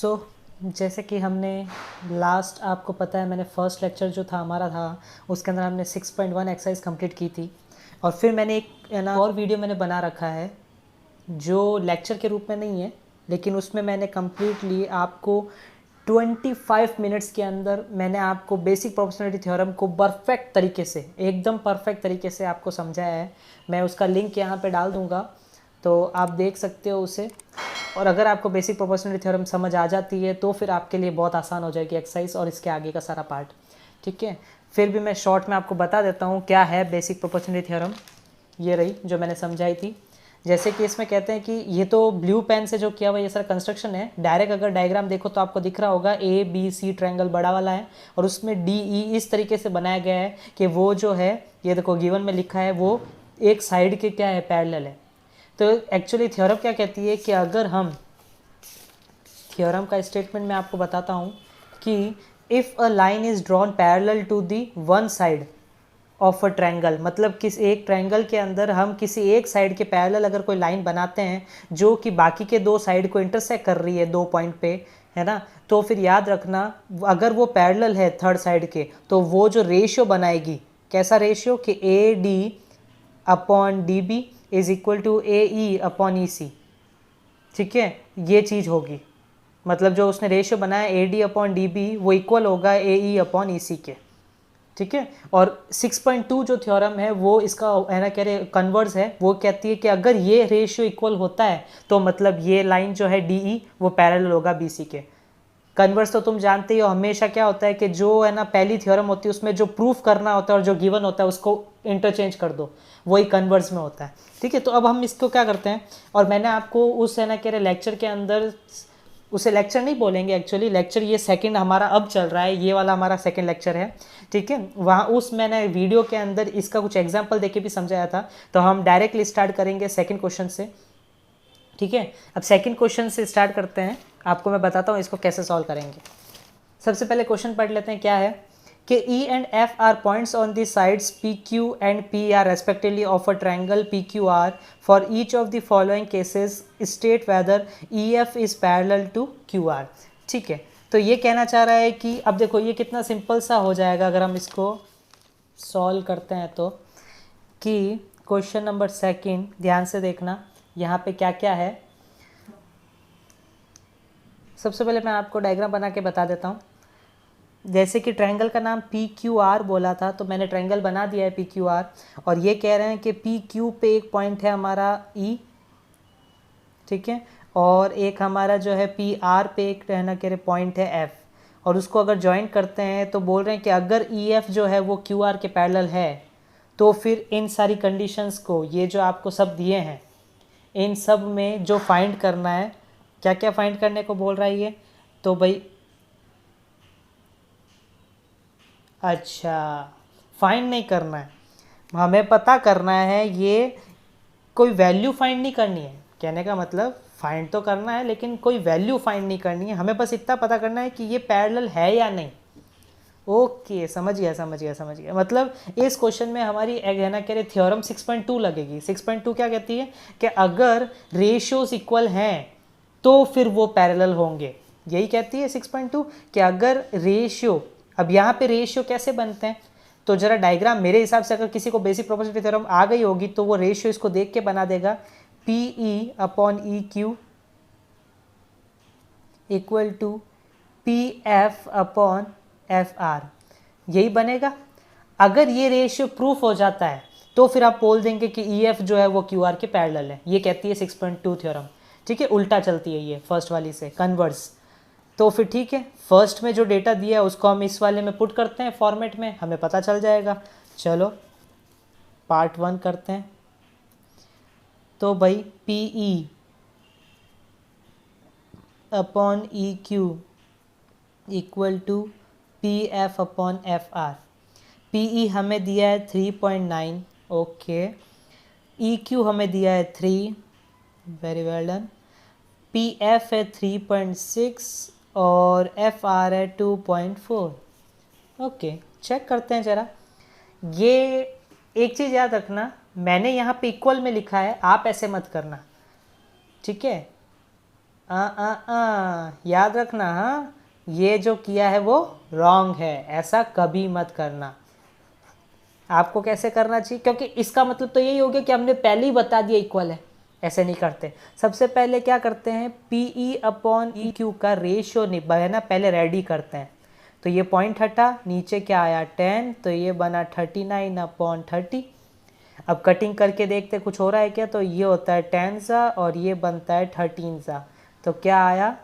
सो जैसे कि हमने लास्ट, आपको पता है मैंने फर्स्ट लेक्चर जो था हमारा था उसके अंदर हमने 6.1 एक्सरसाइज कंप्लीट की थी। और फिर मैंने एक ना और वीडियो मैंने बना रखा है जो लेक्चर के रूप में नहीं है, लेकिन उसमें मैंने कम्प्लीटली आपको 25 मिनट्स के अंदर मैंने आपको बेसिक प्रोपोर्शनलिटी थ्योरम को परफेक्ट तरीके से, एकदम परफेक्ट तरीके से आपको समझाया है। मैं उसका लिंक यहाँ पे डाल दूँगा तो आप देख सकते हो उसे। और अगर आपको बेसिक प्रोपोर्शनलिटी थ्योरम समझ आ जाती है तो फिर आपके लिए बहुत आसान हो जाएगी एक्सरसाइज और इसके आगे का सारा पार्ट। ठीक है, फिर भी मैं शॉर्ट में आपको बता देता हूँ क्या है बेसिक प्रोपोर्शनलिटी थ्योरम। ये रही जो मैंने समझाई थी। जैसे कि इसमें कहते हैं कि ये तो ब्लू पेन से जो किया हुआ ये सारा कंस्ट्रक्शन है। डायरेक्ट अगर डायग्राम देखो तो आपको दिख रहा होगा ABC ट्रायंगल बड़ा वाला है और उसमें DE इस तरीके से बनाया गया है कि वो जो है, ये देखो गिवन में लिखा है, वो एक साइड के क्या है, पैरेलल है। तो एक्चुअली थ्योरम क्या कहती है कि अगर हम, थ्योरम का स्टेटमेंट मैं आपको बताता हूँ कि if a line is drawn parallel to the one side of a triangle, मतलब किसी एक ट्रायंगल के अंदर हम किसी एक साइड के पैरेलल अगर कोई लाइन बनाते हैं जो कि बाकी के दो साइड को इंटरसेक्ट कर रही है दो पॉइंट पे, है ना, तो फिर याद रखना अगर वो पैरेलल है थर्ड साइड के तो वो जो रेशियो बनाएगी, कैसा रेशियो, कि AD upon DB is equal to AE upon EC। ठीक है, ये चीज़ होगी, मतलब जो उसने रेशियो बनाया AD अपॉन DB वो इक्वल होगा AE अपॉन EC के। ठीक है, और 6.2 जो थ्योरम है वो इसका है ना, कह रहे कन्वर्स है, वो कहती है कि अगर ये रेशियो इक्वल होता है तो मतलब ये लाइन जो है DE वो पैरेलल होगा BC के। कन्वर्स तो तुम जानते ही हो, हमेशा क्या होता है कि जो है ना पहली थ्योरम होती है उसमें जो प्रूफ करना होता है और जो गिवन होता है उसको इंटरचेंज कर दो, वही कन्वर्स में होता है। ठीक है, तो अब हम इसको क्या करते हैं, और मैंने आपको उस है ना कह रहे लेक्चर के अंदर, उसे लेक्चर नहीं बोलेंगे एक्चुअली, लेक्चर ये सेकंड हमारा अब चल रहा है, ये वाला हमारा सेकंड लेक्चर है। ठीक है, वहाँ उस मैंने वीडियो के अंदर इसका कुछ एग्जांपल देके भी समझाया था। तो हम डायरेक्टली स्टार्ट करेंगे सेकंड क्वेश्चन से। ठीक है, अब सेकंड क्वेश्चन से स्टार्ट करते हैं, आपको मैं बताता हूँ इसको कैसे सॉल्व करेंगे। सबसे पहले क्वेश्चन पढ़ लेते हैं, क्या है कि E and F are points on the sides PQ and PR respectively of a triangle PQR. For each of the following cases state whether EF is parallel to QR। ठीक है, तो ये कहना चाह रहा है कि अब देखो ये कितना सिंपल सा हो जाएगा अगर हम इसको सॉल्व करते हैं तो, कि क्वेश्चन नंबर सेकंड ध्यान से देखना यहाँ पे क्या क्या है। सबसे पहले मैं आपको डायग्राम बना के बता देता हूँ। जैसे कि ट्रायंगल का नाम PQR बोला था तो मैंने ट्रायंगल बना दिया है PQR, और ये कह रहे हैं कि PQ पे एक पॉइंट है हमारा E, ठीक है, और एक हमारा जो है PR पे एक रहना कह रहे पॉइंट है F, और उसको अगर ज्वाइन करते हैं तो बोल रहे हैं कि अगर EF जो है वो QR के पैरेलल है तो फिर इन सारी कंडीशंस को, ये जो आपको सब दिए हैं इन सब में जो फाइंड करना है, क्या क्या फाइंड करने को बोल रहा है ये, तो भाई अच्छा फाइंड नहीं करना है, हमें पता करना है, ये कोई वैल्यू फाइंड नहीं करनी है। कहने का मतलब फाइंड तो करना है लेकिन कोई वैल्यू फाइंड नहीं करनी है, हमें बस इतना पता करना है कि ये पैरेलल है या नहीं। ओके, समझ गया समझ गया समझ गया। मतलब इस क्वेश्चन में हमारी है ना कह रहे थ्योरम 6.2 लगेगी। 6.2 क्या कहती है कि अगर रेशियोज इक्वल हैं तो फिर वो पैरेलल होंगे, यही कहती है 6.2 कि अगर रेशियो, अब यहाँ पे रेशियो कैसे बनते हैं, तो जरा डायग्राम मेरे हिसाब से अगर किसी को बेसिक प्रोपोर्शनलिटी थ्योरम आ गई होगी तो वो रेशियो इसको देख के बना देगा, PE upon EQ equal to PF upon FR, यही बनेगा। अगर ये रेशियो प्रूफ हो जाता है तो फिर आप बोल देंगे कि EF जो है वो QR के पैरेलल है, ये कहती है 6.2 थ्योरम। ठीक है, उल्टा चलती है ये फर्स्ट वाली से, कन्वर्स। तो फिर ठीक है, फर्स्ट में जो डेटा दिया है उसको हम इस वाले में पुट करते हैं फॉर्मेट में, हमें पता चल जाएगा। चलो पार्ट 1 करते हैं। तो भाई PE upon EQ equal to PF upon FR। PE हमें दिया है 3.9, ओके, EQ हमें दिया है 3, वेरी वेल डन। PF है 3.6 और FR है 2.4। ओके, चेक करते हैं ज़रा। ये एक चीज़ याद रखना, मैंने यहाँ पे इक्वल में लिखा है, आप ऐसे मत करना। ठीक है, याद रखना, हाँ ये जो किया है वो रॉन्ग है, ऐसा कभी मत करना। आपको कैसे करना चाहिए, क्योंकि इसका मतलब तो यही हो गया कि हमने पहले ही बता दिया इक्वल है। ऐसे नहीं करते। सबसे पहले क्या करते हैं, पी अपॉन ई क्यू का रेशियो है ना, पहले रेडी करते हैं। तो ये पॉइंट हटा, नीचे क्या आया 10, तो ये बना 39 अपॉन 30। अब कटिंग करके देखते कुछ हो रहा है क्या, तो ये होता है 10 सा और ये बनता है 13 सा, तो क्या आया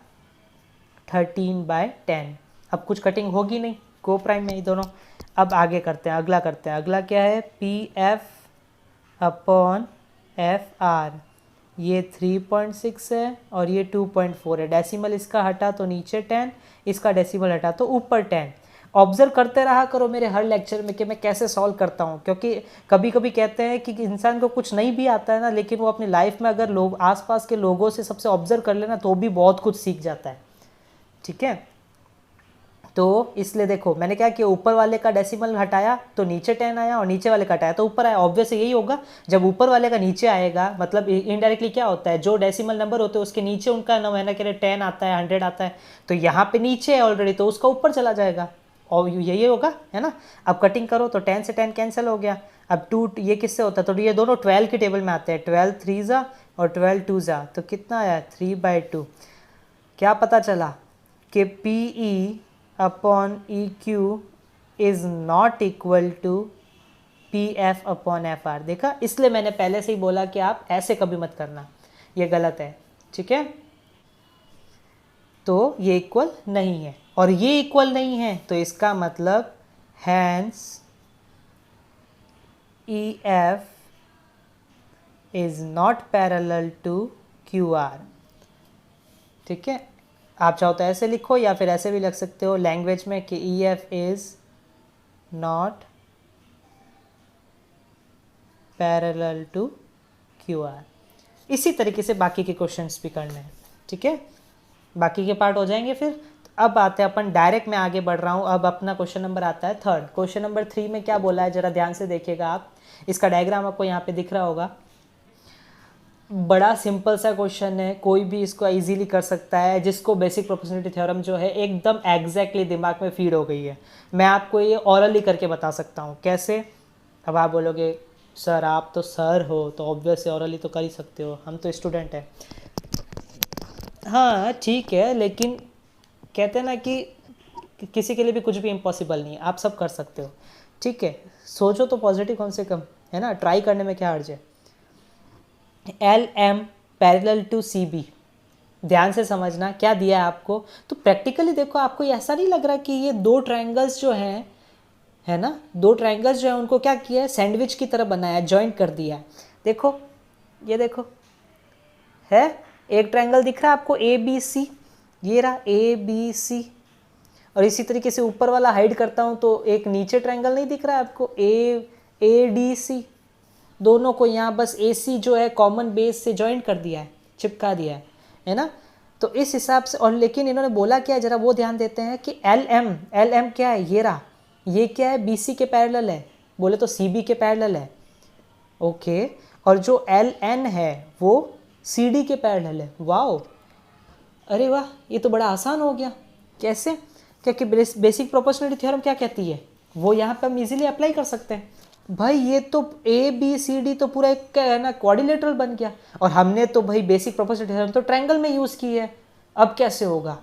13/10। अब कुछ कटिंग होगी नहीं, को प्राइम में ही दोनों। अब आगे करते हैं, अगला करते हैं। अगला क्या है, P F upon F are, ये 3.6 है और ये 2.4 है। डेसिमल इसका हटा तो नीचे 10, इसका डेसिमल हटा तो ऊपर 10। ऑब्जर्व करते रहा करो मेरे हर लेक्चर में कि मैं कैसे सॉल्व करता हूँ, क्योंकि कभी कभी कहते हैं कि इंसान को कुछ नहीं भी आता है ना, लेकिन वो अपनी लाइफ में अगर लोग आसपास के लोगों से सबसे ऑब्जर्व कर लेना तो भी बहुत कुछ सीख जाता है। ठीक है, तो इसलिए देखो मैंने क्या किया, ऊपर वाले का डेसिमल हटाया तो नीचे 10 आया और नीचे वाले का हटाया तो ऊपर आया। ऑब्वियस यही होगा, जब ऊपर वाले का नीचे आएगा मतलब इनडायरेक्टली क्या होता है, जो डेसिमल नंबर होते हैं उसके नीचे उनका ना है ना, कह 10 आता है 100 आता है, तो यहाँ पे नीचे है ऑलरेडी तो उसका ऊपर चला जाएगा और यही होगा, है ना। अब कटिंग करो तो 10 से 10 कैंसिल हो गया। अब 2 ये किससे होता है, तो ये दोनों 12 की टेबल में आते हैं, 12 3 जा और 12 2 जा, तो कितना आया 3/2। क्या पता चला कि P E upon E Q is not equal to P F upon F R. देखा, इसलिए मैंने पहले से ही बोला कि आप ऐसे कभी मत करना, ये गलत है। ठीक है, तो ये इक्वल नहीं है और ये इक्वल नहीं है, तो इसका मतलब hence E F is not parallel to Q R. ठीक है, आप चाहो तो ऐसे लिखो या फिर ऐसे भी लिख सकते हो लैंग्वेज में कि E F is not parallel to Q R. इसी तरीके से बाकी के क्वेश्चंस भी करने हैं। ठीक है, बाकी के पार्ट हो जाएंगे फिर। अब आते हैं अपन डायरेक्ट, मैं आगे बढ़ रहा हूँ। अब अपना क्वेश्चन नंबर आता है 3rd। क्वेश्चन नंबर 3 में क्या बोला है जरा ध्यान से देखिएगा आप, इसका डायग्राम आपको यहाँ पे दिख रहा होगा। बड़ा सिंपल सा क्वेश्चन है, कोई भी इसको इजीली कर सकता है, जिसको बेसिक प्रोपोर्शनलिटी थ्योरम जो है एकदम एग्जैक्टली दिमाग में फीड हो गई है। मैं आपको ये ऑरली करके बता सकता हूँ। कैसे? अब आप बोलोगे सर आप तो सर हो तो ऑब्वियस ऑरली तो कर ही सकते हो, हम तो स्टूडेंट हैं। हाँ ठीक है, लेकिन कहते हैं ना कि किसी के लिए भी कुछ भी इम्पॉसिबल नहीं है, आप सब कर सकते हो। ठीक है, सोचो तो पॉजिटिव कम से कम, है ना, ट्राई करने में क्या हर्ज है। L M parallel to C B, ध्यान से समझना क्या दिया है आपको। तो प्रैक्टिकली देखो, आपको ऐसा नहीं लग रहा कि ये दो ट्रायंगल्स जो हैं, है ना, दो ट्रायंगल्स जो है उनको क्या किया है, सैंडविच की तरह बनाया, जॉइंट कर दिया है। देखो ये देखो है, एक ट्रायंगल दिख रहा है आपको ए बी सी, ये रहा ए बी सी। और इसी तरीके से ऊपर वाला हाइड करता हूँ तो एक नीचे ट्रायंगल नहीं दिख रहा है आपको, ए डी सी। दोनों को यहाँ बस ए सी जो है कॉमन बेस से जॉइंट कर दिया है, चिपका दिया है ना। तो इस हिसाब से, और लेकिन इन्होंने बोला क्या, जरा वो ध्यान देते हैं कि एल एम क्या है, ये रहा, ये क्या है, बी सी के पैरेलल है, बोले तो सी बी के पैरेलल है। ओके, और जो एल एन है वो सी डी के पैरेलल है। वाओ, अरे वाह, ये तो बड़ा आसान हो गया। कैसे? क्योंकि बेसिक प्रोपोर्शनलिटी थ्योरम क्या कहती है, वो यहाँ पे हम इजीली अप्लाई कर सकते हैं। भाई ये तो ए बी सी डी तो पूरा एक है ना क्वाड्रिलेटरल बन गया, और हमने तो भाई बेसिक प्रोपोर्शनलिटी थ्योरम तो ट्रायंगल में यूज़ की है। अब कैसे होगा,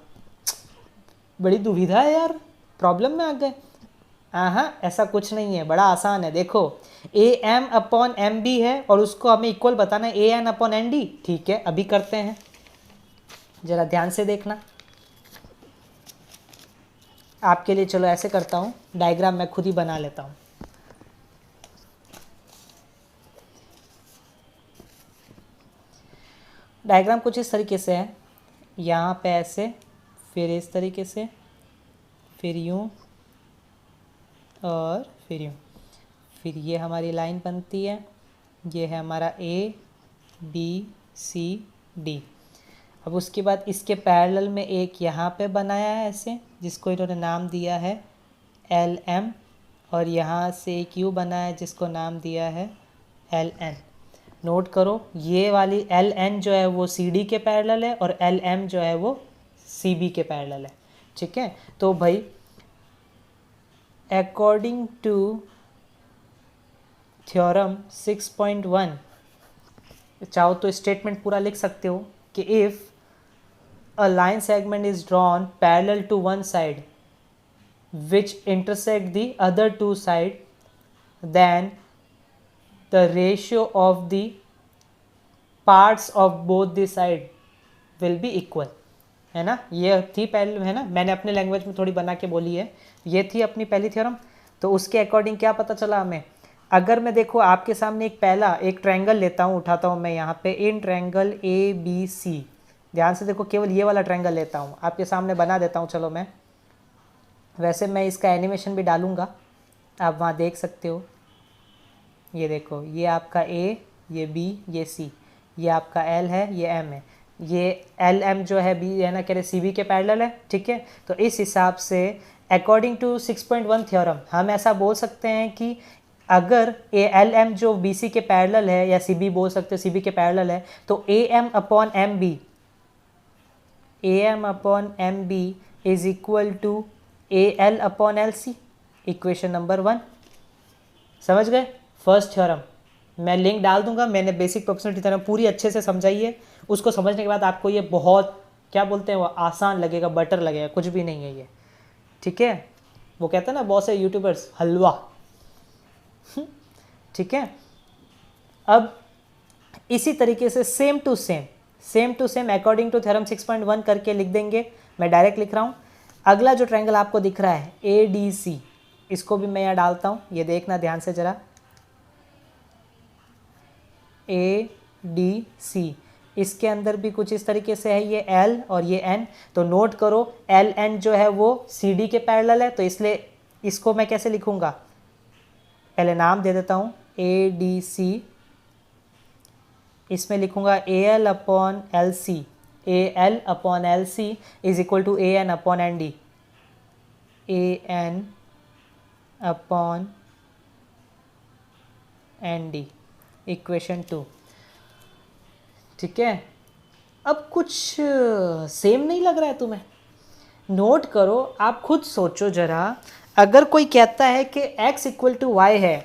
बड़ी दुविधा है यार, प्रॉब्लम में आ गए। हाँ, ऐसा कुछ नहीं है, बड़ा आसान है। देखो A M upon M B है और उसको हमें इक्वल बताना है A N upon N D. ठीक है, अभी करते हैं, जरा ध्यान से देखना आपके लिए। चलो ऐसे करता हूँ, डायग्राम मैं खुद ही बना लेता हूँ। डायग्राम कुछ इस तरीके से है, यहाँ पे ऐसे, फिर इस तरीके से, फिर यूँ और फिर यूँ, फिर ये हमारी लाइन बनती है, ये है हमारा ए बी सी डी। अब उसके बाद इसके पैरेलल में एक यहाँ पे बनाया है ऐसे, जिसको इन्होंने नाम दिया है एल एम, और यहाँ से एक यू बनाया है जिसको नाम दिया है एल एन। नोट करो ये वाली एल एन जो है वो सी डी के पैरेलल है और एल एम जो है वो सी बी के पैरेलल है। ठीक है, तो भाई अकॉर्डिंग टू थ्योरम 6.1 चाहो तो स्टेटमेंट पूरा लिख सकते हो कि if a line segment is drawn parallel to one side which intersect the other two side then the ratio of the parts of both the side will be equal, है ना। ये थी पहले, है ना, मैंने अपने लैंग्वेज में थोड़ी बना के बोली है, ये थी अपनी पहली थ्योरम। तो उसके अकॉर्डिंग क्या पता चला हमें, अगर मैं देखो आपके सामने एक ट्रायंगल लेता हूँ, उठाता हूँ मैं यहाँ पे in triangle A B C, ध्यान से देखो, केवल ये वाला ट्रायंगल लेता हूँ, आपके सामने बना देता हूँ। चलो मैं वैसे मैं इसका एनिमेशन भी डालूँगा, आप वहाँ देख सकते हो। ये देखो, ये आपका ए, ये बी, ये सी, ये आपका एल है, ये एम है, ये एल एम जो है बी है ना, कह रहे सी बी के पैरेलल है। ठीक है, तो इस हिसाब से अकॉर्डिंग टू 6.1 थ्योरम हम ऐसा बोल सकते हैं कि अगर ए एल एम जो बी सी के पैरेलल है, या सी बी बोल सकते हो सी बी के पैरेलल है, तो A M upon M B, A M upon M B is equal to A L upon L C, equation number 1। समझ गए फर्स्ट थ्योरम। मैं लिंक डाल दूंगा, मैंने बेसिक प्रोपोर्शनलिटी थ्योरम पूरी अच्छे से समझाई है। उसको समझने के बाद आपको ये बहुत क्या बोलते हैं वो आसान लगेगा, बटर लगेगा, कुछ भी नहीं है ये। ठीक है, वो कहते हैं ना बहुत से यूट्यूबर्स हलवा। ठीक है, अब इसी तरीके से same to same according to theorem 6.1 करके लिख देंगे। मैं डायरेक्ट लिख रहा हूँ। अगला जो ट्रायंगल आपको दिख रहा है ए डी सी, इसको भी मैं यहाँ डालता हूँ, ये देखना ध्यान से ज़रा, ए डी सी, इसके अंदर भी कुछ इस तरीके से है, ये एल और ये एन। तो नोट करो एल एन जो है वो सी डी के पैरेलल है, तो इसलिए इसको मैं कैसे लिखूंगा, पहले नाम दे देता हूँ ए डी सी, इसमें लिखूंगा A L upon L C, A L upon L C is equal to A N upon N D, A N upon N D, equation 2। ठीक है, अब कुछ सेम नहीं लग रहा है तुम्हें? नोट करो, आप खुद सोचो जरा, अगर कोई कहता है कि x इक्वल टू वाई है,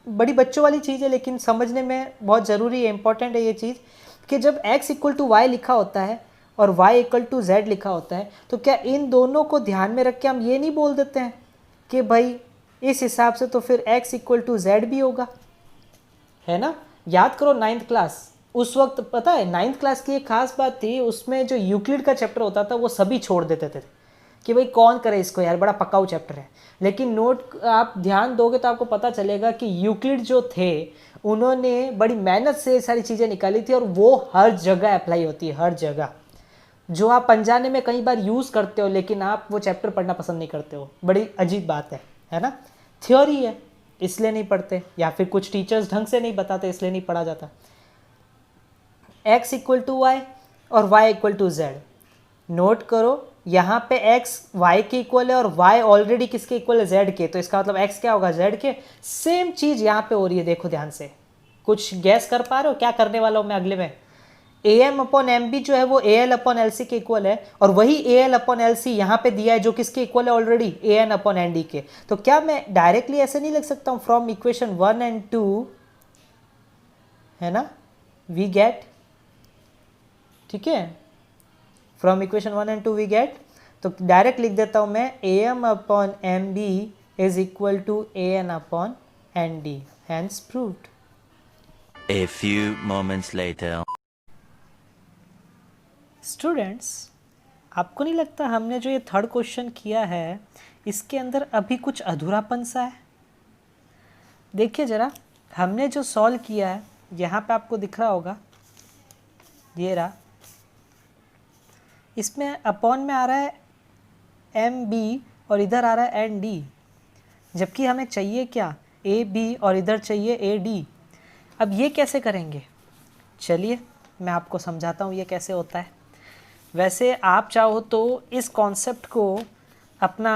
बड़ी बच्चों वाली चीज़ है लेकिन समझने में बहुत ज़रूरी है, इंपॉर्टेंट है ये चीज़, कि जब x इक्वल टू वाई लिखा होता है और y इक्वल टू जेड लिखा होता है, तो क्या इन दोनों को ध्यान में रख के हम ये नहीं बोल देते हैं कि भाई इस हिसाब से तो फिर x इक्वल टू जेड भी होगा, है ना। याद करो 9th क्लास, उस वक्त पता है 9th क्लास की एक खास बात थी, उसमें जो यूक्लिड का चैप्टर होता था वो सभी छोड़ देते थे कि भाई कौन करे इसको यार, बड़ा पकाऊ चैप्टर है। लेकिन नोट आप ध्यान दोगे तो आपको पता चलेगा कि यूक्लिड जो थे उन्होंने बड़ी मेहनत से सारी चीज़ें निकाली थी और वो हर जगह अप्लाई होती है, हर जगह। जो आप अनजाने में कई बार यूज़ करते हो लेकिन आप वो चैप्टर पढ़ना पसंद नहीं करते हो, बड़ी अजीब बात है ना। थ्योरी है इसलिए नहीं पढ़ते, या फिर कुछ टीचर्स ढंग से नहीं बताते इसलिए नहीं पढ़ा जाता। x इक्वल टू वाई और y equal to Z, note करो यहाँ पे x y के इक्वल है और y ऑलरेडी किसके इक्वल है, z के, तो इसका मतलब x क्या होगा, z के। सेम चीज़ यहाँ पे हो रही है, देखो ध्यान से, कुछ गैस कर पा रहे हो क्या करने वाला हूँ मैं अगले में। A M upon M B जो है वो A L upon L C के इक्वल है, और वही A L upon L C यहाँ पे दिया है जो किसके इक्वल है already, A N upon N D के। तो क्या मैं डायरेक्टली ऐसे नहीं लिख सकता हूँ, फ्रॉम इक्वेशन 1 and 2, है ना, वी गेट, ठीक है, from equation 1 and 2 we get, तो डायरेक्ट लिख देता हूँ मैं A M upon M B is equal to A N upon N D, hence proved. A few moments later. Students, आपको नहीं लगता हमने जो ये थर्ड क्वेश्चन किया है इसके अंदर अभी कुछ अधूरापन सा है? देखिए ज़रा, हमने जो सॉल्व किया है यहाँ पे आपको दिख रहा होगा, ये रहा, इसमें अपॉन में आ रहा है एम बी और इधर आ रहा है एन डी, जबकि हमें चाहिए क्या, ए बी और इधर चाहिए ए डी। अब ये कैसे करेंगे, चलिए मैं आपको समझाता हूँ ये कैसे होता है। वैसे आप चाहो तो इस कॉन्सेप्ट को अपना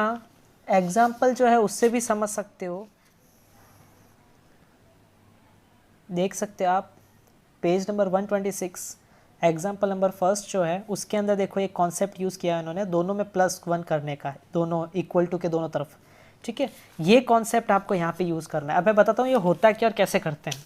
एग्जाम्पल जो है उससे भी समझ सकते हो, देख सकते हो आप page number 126 example number first जो है उसके अंदर देखो एक कॉन्सेप्ट यूज़ किया है उन्होंने, दोनों में +1 करने का है, दोनों इक्वल टू के दोनों तरफ। ठीक है, ये कॉन्सेप्ट आपको यहाँ पे यूज़ करना है। अब मैं बताता हूँ ये होता क्या और कैसे करते हैं।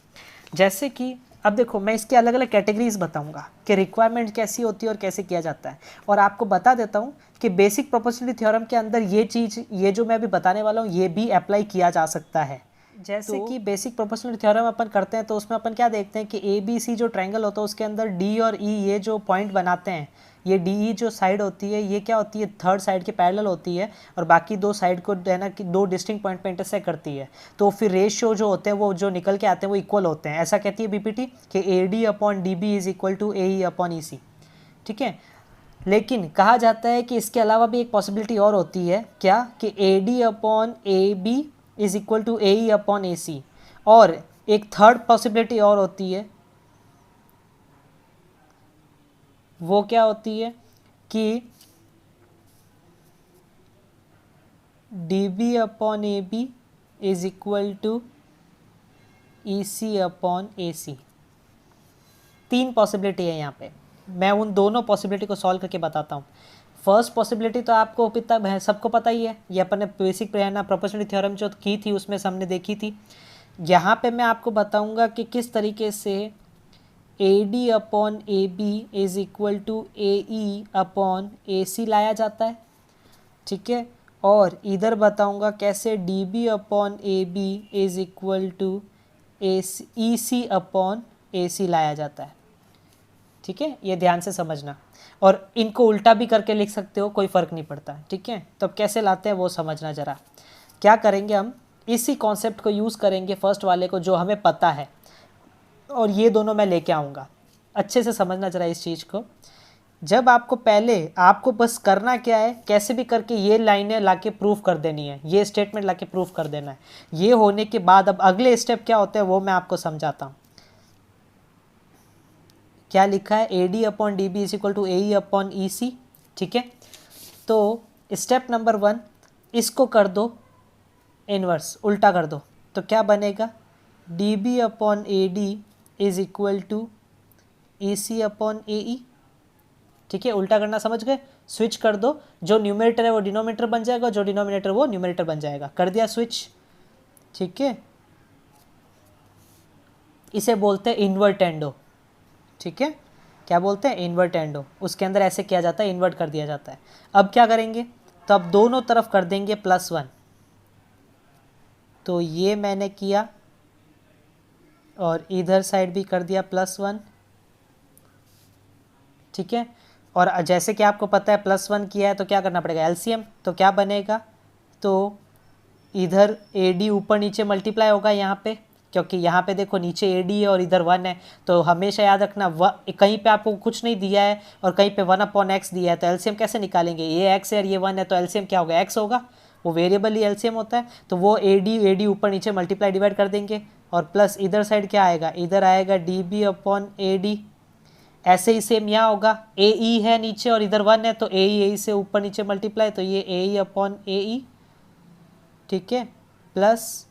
जैसे कि अब देखो मैं इसके अलग अलग कैटेगरीज बताऊंगा कि रिक्वायरमेंट कैसी होती है और कैसे किया जाता है, और आपको बता देता हूँ कि बेसिक प्रोपोर्शनलिटी थ्योरम के अंदर ये चीज़, ये जो मैं अभी बताने वाला हूँ, ये भी अप्लाई किया जा सकता है। जैसे कि बेसिक प्रोपोर्शनलिटी थ्योरम अपन करते हैं तो उसमें अपन क्या देखते हैं कि ए बी सी जो ट्रायंगल होता है उसके अंदर डी और ई ये जो पॉइंट बनाते हैं, ये डी ई जो साइड होती है ये क्या होती है, थर्ड साइड के पैरेलल होती है, और बाकी दो साइड को है ना कि दो डिस्टिंक्ट पॉइंट पे इंटरसेक्ट करती है, तो फिर रेशियो जो होते हैं वो जो निकल के आते हैं वो इक्वल होते हैं। ऐसा कहती है बीपीटी कि A D upon D B is equal to A E upon E C. ठीक है, लेकिन कहा जाता है कि इसके अलावा भी एक पॉसिबिलिटी और होती है, क्या कि A D upon A B is equal to A E upon A C, और एक थर्ड पॉसिबिलिटी और होती है, वो क्या होती है कि D B upon A B is equal to E C upon A C. 3 possibility है यहाँ पे, मैं उन दोनों पॉसिबिलिटी को सॉल्व करके बताता हूँ। फर्स्ट पॉसिबिलिटी तो आपको पिता सबको पता ही है, ये अपन ने बेसिक प्रोपोर्शनलिटी थ्योरम जो की थी उसमें हमने देखी थी। यहाँ पे मैं आपको बताऊँगा कि किस तरीके से A D upon A B is equal to A E upon A C लाया जाता है। ठीक है, और इधर बताऊँगा कैसे D B upon A B is equal to A C upon A C लाया जाता है। ठीक है, ये ध्यान से समझना, और इनको उल्टा भी करके लिख सकते हो, कोई फ़र्क नहीं पड़ता। ठीक है, तो अब कैसे लाते हैं वो समझना ज़रा। क्या करेंगे, हम इसी कॉन्सेप्ट को यूज़ करेंगे फर्स्ट वाले को जो हमें पता है, और ये दोनों मैं लेके आऊँगा। अच्छे से समझना ज़रा इस चीज़ को। जब आपको पहले आपको बस करना क्या है, कैसे भी करके ये लाइनें लाके प्रूफ कर देनी है, ये स्टेटमेंट लाके प्रूफ कर देना है। ये होने के बाद अब अगले स्टेप क्या होते हैं वो मैं आपको समझाता हूँ। क्या लिखा है, A D upon D B is equal to A E upon E C. ठीक है, तो स्टेप नंबर 1 इसको कर दो इनवर्स, उल्टा कर दो, तो क्या बनेगा, D B upon A D is equal to E C upon A E. ठीक है, उल्टा करना समझ गए, स्विच कर दो, जो न्यूमरेटर है वो डिनोमिनेटर बन जाएगा, जो डिनोमिनेटर वो न्यूमरेटर बन जाएगा, कर दिया स्विच। ठीक है, इसे बोलते हैं इन्वर्टेंडो। ठीक है, क्या बोलते हैं, इन्वर्टेंडो। उसके अंदर ऐसे किया जाता है, इन्वर्ट कर दिया जाता है। अब क्या करेंगे, तो अब दोनों तरफ कर देंगे +1, तो ये मैंने किया, और इधर साइड भी कर दिया +1। ठीक है, और जैसे कि आपको पता है +1 किया है तो क्या करना पड़ेगा, एलसीएम, तो क्या बनेगा, तो इधर ए डी ऊपर नीचे मल्टीप्लाई होगा यहाँ पे, क्योंकि यहाँ पे देखो नीचे ए डी है और इधर 1 है, तो हमेशा याद रखना कहीं पे आपको कुछ नहीं दिया है और कहीं पे 1/x दिया है, तो एलसीएम कैसे निकालेंगे, ये x है और ये 1 है, तो एलसीएम क्या होगा, x होगा, वो वेरिएबल ही एलसीएम होता है, तो वो ए डी ऊपर नीचे मल्टीप्लाई डिवाइड कर देंगे, और प्लस इधर साइड क्या आएगा, इधर आएगा D B upon A D. ऐसे ही सेम यहाँ होगा, ए ई है नीचे और इधर 1 है, तो ए ई से ऊपर नीचे मल्टीप्लाई, तो ये ए ई अपॉन ए ई। ठीक है, plus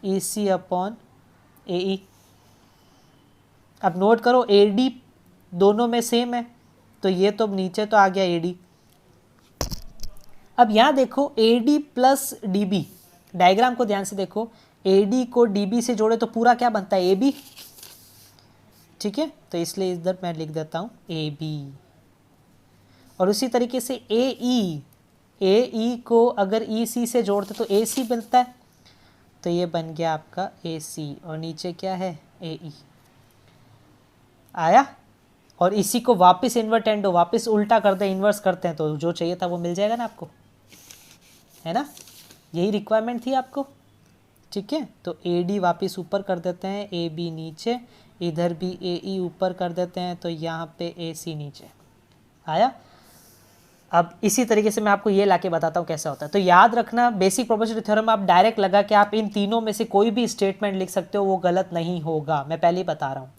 E C upon A ई। अब नोट करो ए डी दोनों में सेम है, तो ये तो नीचे तो आ गया ए डी। अब यहाँ देखो A D plus D B, diagram को ध्यान से देखो, ए डी को डी बी से जोड़े तो पूरा क्या बनता है, ए बी। ठीक है, तो इसलिए इधर मैं लिख देता हूँ ए बी, और उसी तरीके से ए ई को अगर ई सी से जोड़ते तो ए सी मिलता है, तो ये बन गया आपका ए सी, और नीचे क्या है, ए ई आया। और इसी को वापस इन्वर्टेंडो, वापस उल्टा कर दे, इन्वर्स करते हैं, तो जो चाहिए था वो मिल जाएगा ना आपको, है ना, यही रिक्वायरमेंट थी आपको। ठीक है, तो ए डी वापस ऊपर कर देते हैं, ए बी नीचे, इधर भी ए ई ऊपर कर देते हैं, तो यहाँ पे ए सी नीचे आया। अब इसी तरीके से मैं आपको ये लाके बताता हूँ कैसा होता है। तो याद रखना, बेसिक प्रोपोर्शनलिटी थ्योरम आप डायरेक्ट लगा के आप इन तीनों में से कोई भी स्टेटमेंट लिख सकते हो, वो गलत नहीं होगा, मैं पहले ही बता रहा हूँ।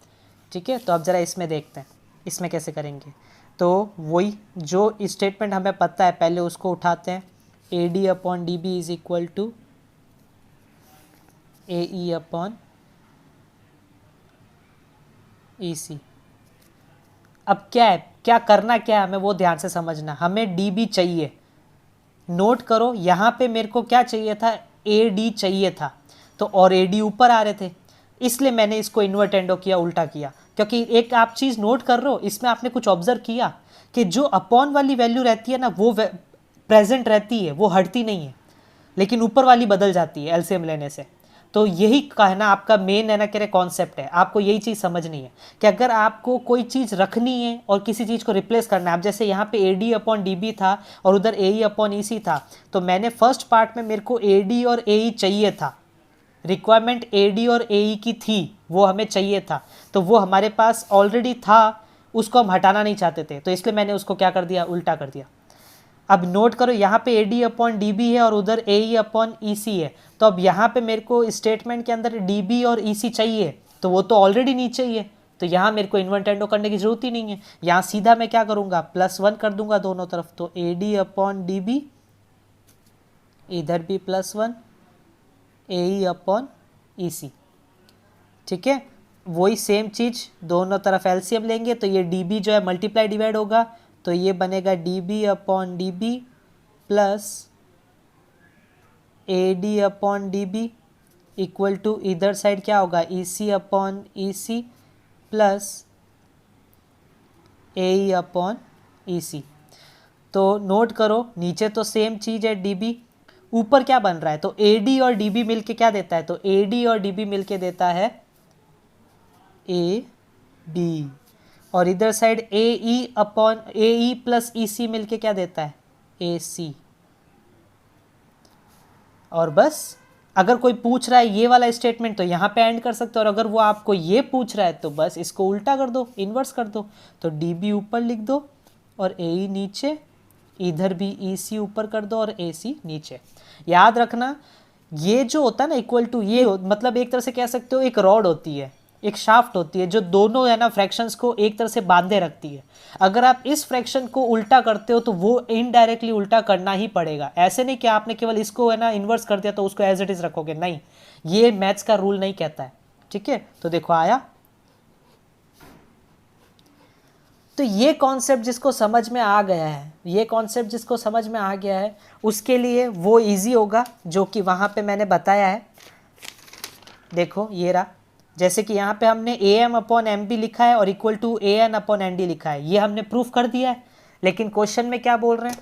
ठीक है, तो अब ज़रा इसमें देखते हैं इसमें कैसे करेंगे। तो वही जो स्टेटमेंट हमें पता है पहले उसको उठाते हैं, A D upon D B is equal to A E upon EC। अब क्या है, क्या करना क्या है हमें वो ध्यान से समझना। हमें DB चाहिए, नोट करो यहाँ पे मेरे को क्या चाहिए था, AD चाहिए था, तो और AD ऊपर आ रहे थे, इसलिए मैंने इसको इन्वर्टेंडो किया, उल्टा किया। क्योंकि एक आप चीज़ नोट कर रहे हो, इसमें आपने कुछ ऑब्जर्व किया कि जो अपॉन वाली वैल्यू रहती है ना वो प्रेजेंट रहती है, वो हटती नहीं है, लेकिन ऊपर वाली बदल जाती है एलसीएम लेने से। तो यही कहना आपका मेन है ना कि कॉन्सेप्ट है, आपको यही चीज़ समझनी है कि अगर आपको कोई चीज़ रखनी है और किसी चीज़ को रिप्लेस करना है, आप जैसे यहाँ पे AD अपॉन DB था और उधर AE अपॉन EC था, तो मैंने फर्स्ट पार्ट में मेरे को AD और AE चाहिए था, रिक्वायरमेंट AD और AE की थी, वो हमें चाहिए था, तो वो हमारे पास ऑलरेडी था, उसको हम हटाना नहीं चाहते थे, तो इसलिए मैंने उसको क्या कर दिया, उल्टा कर दिया। अब नोट करो यहाँ पे AD अपॉन DB है और उधर AE अपॉन EC है, तो अब यहाँ पे मेरे को स्टेटमेंट के अंदर DB और EC चाहिए, तो वो तो ऑलरेडी नीचे ही है, तो यहाँ मेरे को इन्वर्टेंडो करने की ज़रूरत ही नहीं है। यहाँ सीधा मैं क्या करूँगा, +1 कर दूंगा दोनों तरफ, तो AD अपॉन DB, इधर भी +1, AE अपॉन EC। ठीक है, वही सेम चीज़ दोनों तरफ एलसीएम लेंगे, तो ये DB जो है मल्टीप्लाई डिवाइड होगा, तो ये बनेगा DB upon DB plus AD upon DB equal to इधर साइड क्या होगा, EC upon EC plus AE upon EC। तो नोट करो नीचे तो सेम चीज़ है DB, ऊपर क्या बन रहा है, तो AD और DB मिलके क्या देता है, तो AD और DB मिलके देता है AD, और इधर side AE upon AE plus EC मिलके क्या देता है, AC। और बस अगर कोई पूछ रहा है ये वाला स्टेटमेंट तो यहाँ पे एंड कर सकते हो, और अगर वो आपको ये पूछ रहा है तो बस इसको उल्टा कर दो, इन्वर्स कर दो, तो DB ऊपर लिख दो और AE नीचे, इधर भी EC ऊपर कर दो और AC नीचे। याद रखना ये जो होता है ना इक्वल टू, ये मतलब एक तरह से कह सकते हो एक रॉड होती है, एक शाफ्ट होती है जो दोनों है ना फ्रैक्शंस को एक तरह से बांधे रखती है। अगर आप इस फ्रैक्शन को उल्टा करते हो तो वो इनडायरेक्टली उल्टा करना ही पड़ेगा, ऐसे नहीं कि आपने केवल इसको है ना इन्वर्स कर दिया तो उसको एज इट इज रखोगे, नहीं, ये मैथ्स का रूल नहीं कहता है। ठीक है, तो देखो आया। तो ये कॉन्सेप्ट जिसको समझ में आ गया है, ये कॉन्सेप्ट जिसको समझ में आ गया है उसके लिए वो इजी होगा जो कि वहाँ पे मैंने बताया है। देखो ये रहा, जैसे कि यहाँ पे हमने AM अपॉन MB लिखा है और equal to AN upon ND लिखा है, ये हमने प्रूफ कर दिया है। लेकिन क्वेश्चन में क्या बोल रहे हैं,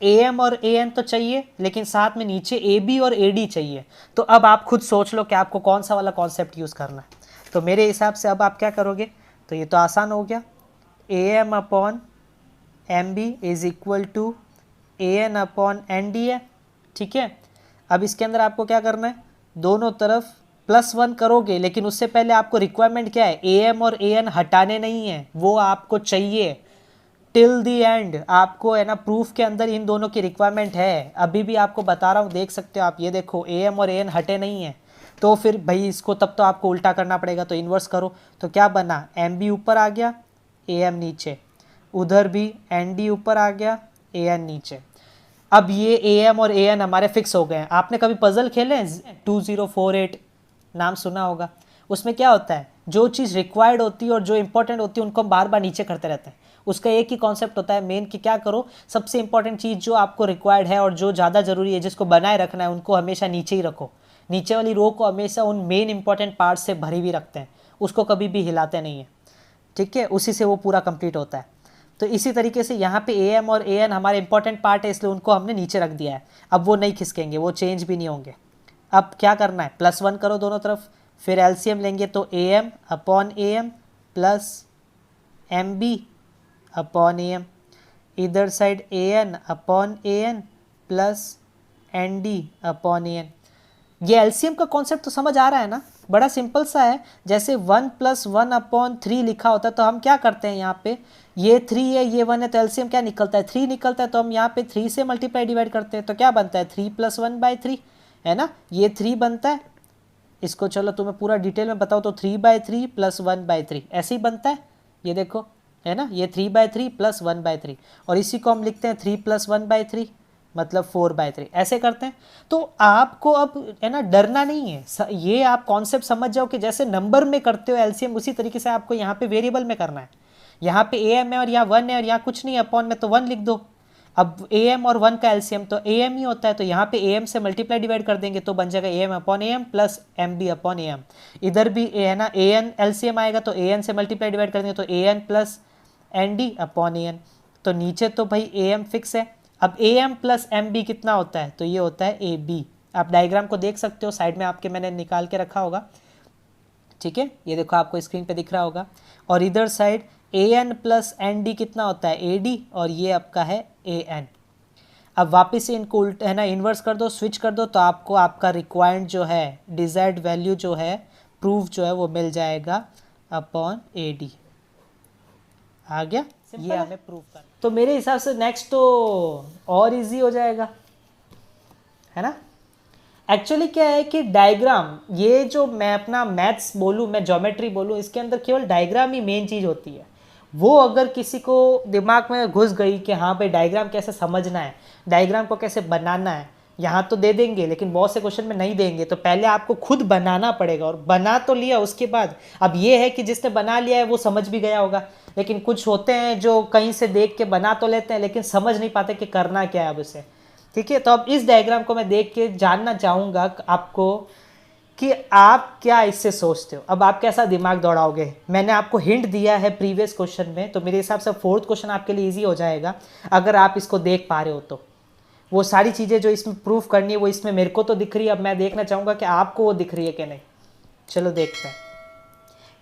AM और AN तो चाहिए लेकिन साथ में नीचे AB और AD चाहिए। तो अब आप खुद सोच लो कि आपको कौन सा वाला कॉन्सेप्ट यूज़ करना है। तो मेरे हिसाब से अब आप क्या करोगे, तो ये तो आसान हो गया, AM upon MB is equal to AN upon ND है। ठीक है, अब इसके अंदर आपको क्या करना है, दोनों तरफ +1 करोगे, लेकिन उससे पहले आपको रिक्वायरमेंट क्या है, AM और AN हटाने नहीं है, वो आपको चाहिए टिल दी एंड। आपको है ना प्रूफ के अंदर इन दोनों की रिक्वायरमेंट है, अभी भी आपको बता रहा हूँ, देख सकते हो आप, ये देखो AM और AN हटे नहीं है, तो फिर भाई इसको तब तो आपको उल्टा करना पड़ेगा, तो इन्वर्स करो, तो क्या बना, MB ऊपर आ गया, AM नीचे, उधर भी ND ऊपर आ गया, AN नीचे। अब ये AM और AN हमारे फिक्स हो गए हैं। आपने कभी पजल खेले हैं, 2048 नाम सुना होगा, उसमें क्या होता है, जो चीज़ रिक्वायर्ड होती है और जो इंपॉर्टेंट होती है उनको हम बार बार नीचे करते रहते हैं। उसका एक ही कॉन्सेप्ट होता है मेन कि क्या करो, सबसे इंपॉर्टेंट चीज़ जो आपको रिक्वायर्ड है और जो ज़्यादा ज़रूरी है, जिसको बनाए रखना है, उनको हमेशा नीचे ही रखो। नीचे वाली रो को हमेशा उन मेन इंपॉर्टेंट पार्ट से भरी हुई रखते हैं, उसको कभी भी हिलाते नहीं है। ठीक है, उसी से वो पूरा कंप्लीट होता है। तो इसी तरीके से यहाँ पे AM और AN हमारे इंपॉर्टेंट पार्ट है, इसलिए उनको हमने नीचे रख दिया है। अब वो नहीं खिसकेंगे, वो चेंज भी नहीं होंगे। अब क्या करना है, +1 करो दोनों तरफ, फिर LCM लेंगे, तो AM upon AM plus MB upon AM, इधर side AN upon AN plus ND upon AN। ये LCM का कॉन्सेप्ट तो समझ आ रहा है ना, बड़ा सिंपल सा है। जैसे 1 + 1 अपॉन 3 लिखा होता है, तो हम क्या करते हैं, यहाँ पे ये 3 है ये 1 है, तो LCM क्या निकलता है, 3 निकलता है, तो हम यहाँ पे 3 से मल्टीप्लाई डिवाइड करते हैं, तो क्या बनता है, 3 + 1/3 है ना, ये 3 बनता है। इसको चलो तुम्हें पूरा डिटेल में बताओ, तो 3/3 + 1/3 ऐसे ही बनता है, ये देखो है ना, ये 3/3 + 1/3, और इसी को हम लिखते हैं 3 + 1/3, मतलब 4/3 ऐसे करते हैं। तो आपको अब है ना डरना नहीं है, ये आप कॉन्सेप्ट समझ जाओ कि जैसे नंबर में करते हो एलसीएम उसी तरीके से आपको यहाँ पे वेरिएबल में करना है। यहाँ पे ए एम है और यहाँ 1 है और यहाँ कुछ नहीं है, अपॉन में तो 1 लिख दो। अब ए एम और 1 का एलसीएम तो ए एम ही होता है, तो यहाँ पे ए एम से मल्टीप्लाई डिवाइड कर देंगे तो बन जाएगा A M upon A M plus M B upon A M. इधर भी है ना ए एन एलसीएम आएगा तो ए एन से मल्टीप्लाई डिवाइड कर देंगे तो A N plus N D upon A N. तो नीचे तो भाई ए एम फिक्स है। अब A M plus M B कितना होता है, तो ये होता है ए बी। आप डायग्राम को देख सकते हो, साइड में आपके मैंने निकाल के रखा होगा, ठीक है, ये देखो आपको स्क्रीन पे दिख रहा होगा। और इधर साइड ए एन प्लस एन डी कितना होता है ए डी, और ये आपका है ए एन। अब वापस से इनको उल्ट है ना इन्वर्स कर दो, स्विच कर दो, तो आपको आपका रिक्वायर्ड जो है डिजायर्ड वैल्यू जो है प्रूफ जो है वो मिल जाएगा अपॉन ए डी। आ गया, ये हमें प्रूफ करना। तो मेरे हिसाब से नेक्स्ट तो और इजी हो जाएगा, है ना। एक्चुअली क्या है कि डायग्राम, ये जो मैं अपना मैथ्स बोलूँ, मैं ज्योमेट्री बोलूँ, इसके अंदर केवल डायग्राम ही मेन चीज़ होती है। वो अगर किसी को दिमाग में घुस गई कि हाँ भाई डायग्राम कैसे समझना है, डायग्राम को कैसे बनाना है, यहाँ तो दे देंगे लेकिन बहुत से क्वेश्चन में नहीं देंगे, तो पहले आपको खुद बनाना पड़ेगा। और बना तो लिया उसके बाद अब ये है कि जिसने बना लिया है वो समझ भी गया होगा, लेकिन कुछ होते हैं जो कहीं से देख के बना तो लेते हैं लेकिन समझ नहीं पाते कि करना क्या है अब उसे, ठीक है। तो अब इस डायग्राम को मैं देख के जानना चाहूँगा आपको कि आप क्या इससे सोचते हो, अब आप कैसा दिमाग दौड़ाओगे। मैंने आपको हिंट दिया है प्रीवियस क्वेश्चन में, तो मेरे हिसाब से फोर्थ क्वेश्चन आपके लिए इजी हो जाएगा अगर आप इसको देख पा रहे हो। तो वो सारी चीज़ें जो इसमें प्रूफ करनी है वो इसमें मेरे को तो दिख रही है, अब मैं देखना चाहूँगा कि आपको वो दिख रही है कि नहीं। चलो देखते हैं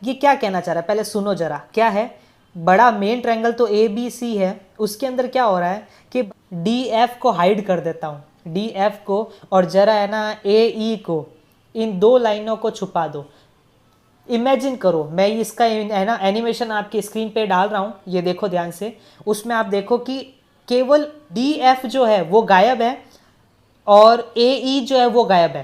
ये क्या कहना चाह रहा है, पहले सुनो जरा। क्या है, बड़ा मेन ट्रायंगल तो ए बी सी है, उसके अंदर क्या हो रहा है कि डी एफ को हाइड कर देता हूँ, डी एफ को, और जरा है ना ए ई को, इन दो लाइनों को छुपा दो। इमेजिन करो, मैं इसका है ना एनिमेशन आपकी स्क्रीन पे डाल रहा हूँ, ये देखो ध्यान से। उसमें आप देखो कि केवल डी एफ जो है वो गायब है और ए ई जो है वो गायब है।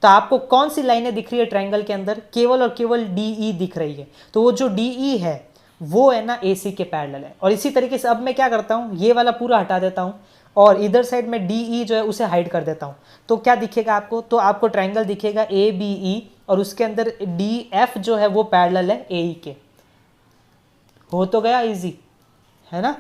तो आपको कौन सी लाइनें दिख रही है ट्रायंगल के अंदर, केवल और केवल डी ई दिख रही है। तो वो जो डी ई है वो है ना ए सी के पैरेलल है। और इसी तरीके से अब मैं क्या करता हूँ, ये वाला पूरा हटा देता हूँ और इधर साइड में डी ई जो है उसे हाइड कर देता हूँ। तो क्या दिखेगा आपको, तो आपको ट्रायंगल दिखेगा ए बी ई और उसके अंदर डी एफ जो है वो पैरेलल है ए ई के। हो तो गया इजी, है ना।